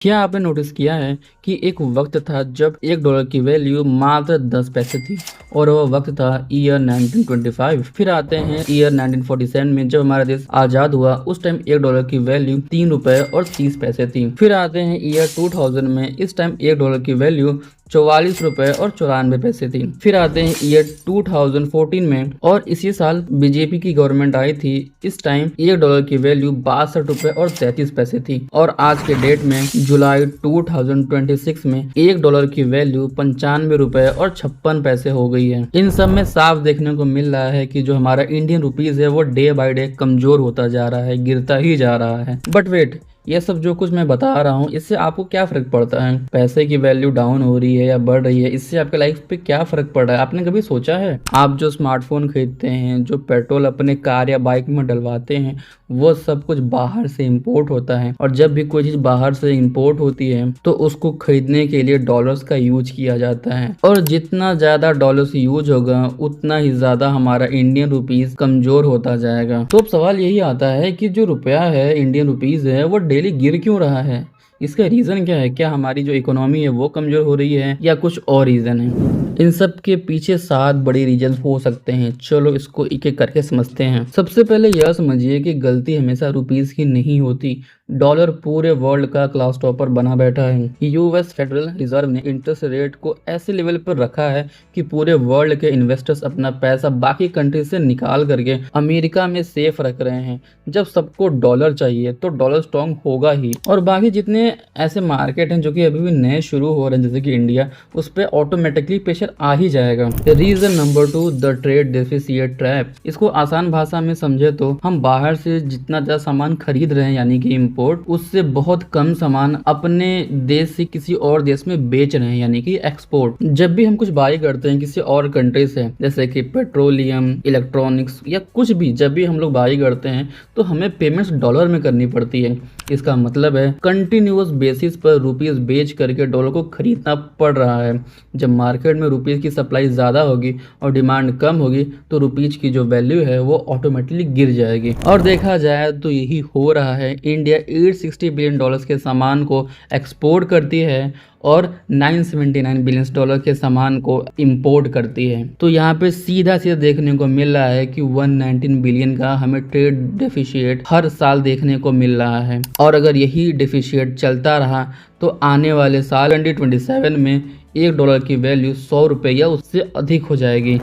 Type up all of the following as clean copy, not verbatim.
क्या आपने नोटिस किया है कि एक वक्त था जब $1 की वैल्यू मात्र 10 पैसे थी और वह वक्त था ईयर 1925। फिर आते हैं ईयर 1947 में, जब हमारा देश आजाद हुआ। उस टाइम $1 की वैल्यू 3 रुपए और 30 पैसे थी। फिर आते हैं ईयर 2000 में, इस टाइम $1 की वैल्यू 44 रुपए और 94 पैसे थी। फिर आते हैं ईयर 2014 में, और इसी साल बीजेपी की गवर्नमेंट आई थी। इस टाइम $1 की वैल्यू 62 रुपए और 33 पैसे थी। और आज के डेट में जुलाई 2026 में $1 की वैल्यू 95 रुपए और 56 पैसे हो गई है। इन सब में साफ देखने को मिल रहा है कि जो हमारा इंडियन रुपीज है वो डे बाय डे कमजोर होता जा रहा है, गिरता ही जा रहा है। बट वेट, ये सब जो कुछ मैं बता रहा हूँ, इससे आपको क्या फर्क पड़ता है? पैसे की वैल्यू डाउन हो रही है या बढ़ रही है, इससे आपके लाइफ पे क्या फर्क पड़ रहा है? आपने कभी सोचा है? आप जो स्मार्टफोन खरीदते हैं, जो पेट्रोल अपने कार या बाइक में डलवाते हैं, वो सब कुछ बाहर से इंपोर्ट होता है। और जब भी कोई चीज बाहर से इंपोर्ट होती है तो उसको खरीदने के लिए डॉलर्स का यूज किया जाता है। और जितना ज्यादा डॉलर्स यूज होगा उतना ही ज्यादा हमारा इंडियन रुपीज कमजोर होता जाएगा। तो अब सवाल यही आता है कि जो रुपया है, इंडियन रुपीज है, वो डेली गिर क्यों रहा है? इसका रीजन क्या है? क्या हमारी जो इकोनॉमी है वो कमजोर हो रही है या कुछ और रीजन है? इन सब के पीछे 7 बड़े रीजन हो सकते हैं। चलो इसको एक एक करके समझते हैं। सबसे पहले यह समझिए कि गलती हमेशा रुपीस की नहीं होती। डॉलर पूरे वर्ल्ड का क्लास टॉपर बना बैठा है। यूएस फेडरल रिजर्व ने इंटरेस्ट रेट को ऐसे लेवल पर रखा है कि पूरे वर्ल्ड के इन्वेस्टर्स अपना पैसा बाकी कंट्री से निकाल करके अमेरिका में सेफ रख रहे हैं। जब सबको डॉलर चाहिए तो डॉलर स्ट्रॉन्ग होगा ही। और बाकी जितने ऐसे मार्केट हैं जो कि अभी भी नए शुरू हो रहे हैं, जैसे कि इंडिया, उस पर ऑटोमेटिकली प्रेशर आ ही जाएगा। Reason number 2, the trade deficit trap. इसको आसान भाषा में समझे तो हम बाहर से जितना ज्यादा सामान खरीद रहे हैं, यानी कि इम्पोर्ट, उससे बहुत कम सामान अपने देश से किसी और देश में बेच रहे हैं, यानी कि एक्सपोर्ट। जब भी हम कुछ बाई करते हैं किसी और कंट्री से, जैसे कि पेट्रोलियम, इलेक्ट्रॉनिक्स या कुछ भी, जब भी हम लोग बाई करते हैं तो हमें पेमेंट्स डॉलर में करनी पड़ती है। इसका मतलब है कंटिन्यूअस बेसिस पर रुपीस बेच करके डॉलर को खरीदना पड़ रहा है। जब मार्केट में रुपीस की सप्लाई ज़्यादा होगी और डिमांड कम होगी तो रुपीज की जो वैल्यू है वो ऑटोमेटिकली गिर जाएगी। और देखा जाए तो यही हो रहा है। इंडिया $860 बिलियन के सामान को एक्सपोर्ट करती है और $979 बिलियन के सामान को इंपोर्ट करती है। तो यहाँ पे सीधा सीधा देखने को मिल रहा है कि 119 बिलियन का हमें ट्रेड डेफिशिएट हर साल देखने को मिल रहा है। और अगर यही डेफिशिएट चलता रहा तो आने वाले साल 2027 में $1 की वैल्यू 100 रुपये या उससे अधिक हो जाएगी।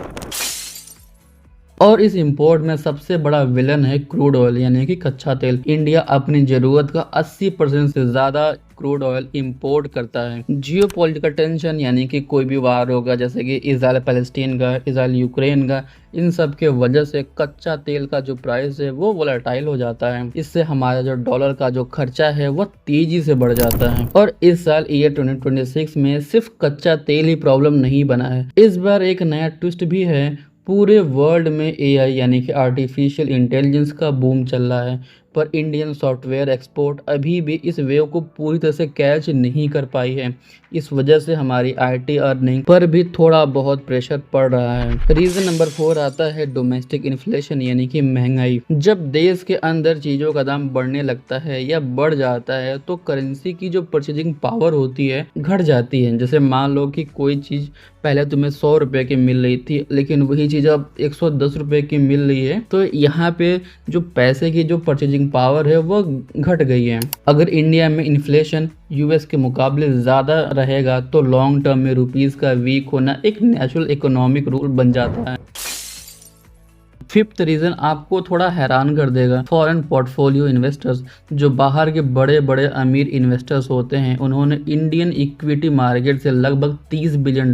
और इस इंपोर्ट में सबसे बड़ा विलन है क्रूड ऑयल, यानी कि कच्चा तेल। इंडिया अपनी जरूरत का 80% से ज्यादा क्रूड ऑयल इंपोर्ट करता है। जियोपॉलिटिकल टेंशन, यानी कि कोई भी वार होगा, जैसे कि इजराइल पैलेस्टीन का, इजराइल यूक्रेन का, इन सब के वजह से कच्चा तेल का जो प्राइस है वो वोलेटाइल हो जाता है। इससे हमारा जो डॉलर का जो खर्चा है वो तेजी से बढ़ जाता है। और इस साल ईयर 2026 में सिर्फ कच्चा तेल ही प्रॉब्लम नहीं बना है, इस बार एक नया ट्विस्ट भी है। पूरे वर्ल्ड में एआई, यानी कि आर्टिफिशियल इंटेलिजेंस का बूम चल रहा है, पर इंडियन सॉफ्टवेयर एक्सपोर्ट अभी भी इस वेव को पूरी तरह से कैच नहीं कर पाई है। इस वजह से हमारी आईटी अर्निंग पर भी थोड़ा बहुत प्रेशर पड़ रहा है। रीजन नंबर 4 आता है डोमेस्टिक इन्फ्लेशन, यानी कि महंगाई। जब देश के अंदर चीज़ों का दाम बढ़ने लगता है या बढ़ जाता है तो करेंसी की जो परचेजिंग पावर होती है घट जाती है। जैसे मान लो कि कोई चीज़ पहले तुम्हें 100 रुपये की मिल रही थी, लेकिन वही चीज़ अब 110 रुपये की मिल रही है, तो यहाँ पे जो पैसे की जो परचेजिंग पावर है वो घट गई है। अगर इंडिया में इन्फ्लेशन यूएस के मुकाबले ज़्यादा रहेगा तो लॉन्ग टर्म में रुपीज़ का वीक होना एक नेचुरल इकोनॉमिक रूल बन जाता है। 5th रीजन आपको थोड़ा हैरान कर देगा। फॉरेन पोर्टफोलियो इन्वेस्टर्स, जो बाहर के बड़े बड़े अमीर इन्वेस्टर्स होते हैं, उन्होंने इंडियन इक्विटी मार्केट से लगभग $30 बिलियन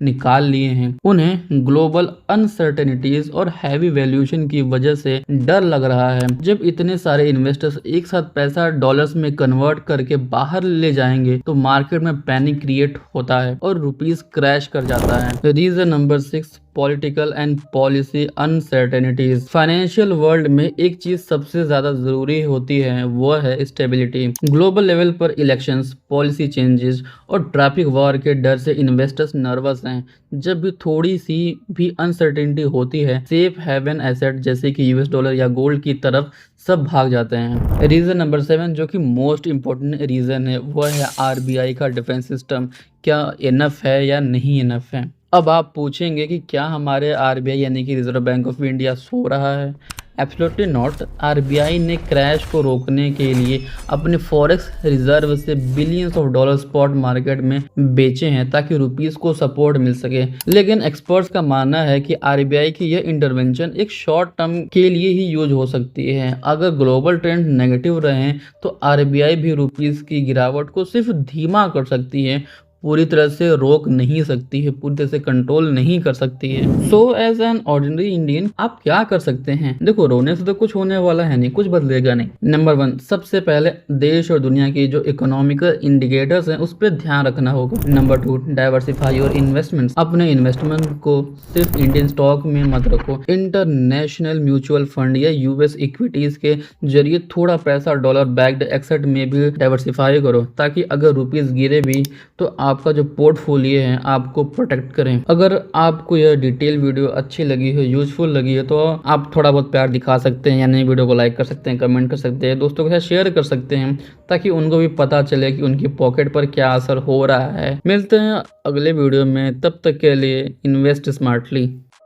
निकाल लिए हैं। उन्हें ग्लोबल अनसर्टेनिटीज और हैवी वैल्यूएशन की वजह से डर लग रहा है। जब इतने सारे इन्वेस्टर्स एक साथ पैसा डॉलर्स में कन्वर्ट करके बाहर ले जाएंगे तो मार्केट में पैनिक क्रिएट होता है और रुपीस क्रैश कर जाता है। Reason number 6, political and policy uncertainties. Financial world में एक चीज सबसे ज्यादा जरूरी होती है, वो है स्टेबिलिटी। ग्लोबल लेवल पर इलेक्शंस, पॉलिसी चेंजेस और ट्रैफिक वॉर के डर से इन्वेस्टर्स नर्वस हैं। जब भी थोड़ी सी भी अनसर्टेनिटी होती है, सेफ हेवन एसेट जैसे कि यूएस डॉलर या गोल्ड की तरफ सब भाग जाते हैं। रीजन नंबर 7 जो कि मोस्ट इंपॉर्टेंट रीजन है, वो है आरबीआई का डिफेंस सिस्टम। क्या इनफ है या नहीं इनफ है? अब आप पूछेंगे कि क्या हमारे आरबीआई यानी कि reserve bank of India so रहा है? Absolutely not. आरबीआई ने क्रैश को रोकने के लिए अपने फॉरेक्स रिजर्व से billions of dollar spot market में बेचे हैं ताकि रुपीस को सपोर्ट मिल सके। लेकिन एक्सपर्ट्स का मानना है कि आरबीआई की यह इंटरवेंशन एक शॉर्ट टर्म के लिए ही यूज हो सकती है। अगर ग्लोबल ट्रेंड नेगेटिव रहे तो आरबीआई भी रुपीस की गिरावट को सिर्फ धीमा कर सकती है, पूरी तरह से रोक नहीं सकती है, पूरी तरह से कंट्रोल नहीं कर सकती है। So as an ordinary Indian आप क्या कर सकते हैं? देखो, रोने से तो कुछ होने वाला है नहीं, कुछ बदलेगा नहीं। नंबर 1, सबसे पहले देश और दुनिया की जो इकोनॉमिकल इंडिकेटर्स हैं उस पर ध्यान रखना होगा। Number 2, diversify your investments. अपने इन्वेस्टमेंट को सिर्फ इंडियन स्टॉक में मत रखो, इंटरनेशनल म्यूचुअल फंड या यूएस इक्विटीज के जरिए थोड़ा पैसा डॉलर बैक्ड एसेट में भी डाइवर्सिफाई करो, ताकि अगर रुपीस गिरे भी तो आपका जो पोर्टफोलियो है आपको प्रोटेक्ट करें। अगर आपको यह डिटेल वीडियो अच्छी लगी हो, यूजफुल लगी हो, तो आप थोड़ा बहुत प्यार दिखा सकते हैं, यानी वीडियो को लाइक कर सकते हैं, कमेंट कर सकते हैं, दोस्तों के साथ शेयर कर सकते हैं, ताकि उनको भी पता चले कि उनकी पॉकेट पर क्या असर हो रहा है। मिलते हैं अगले वीडियो में, तब तक के लिए इन्वेस्ट स्मार्टली।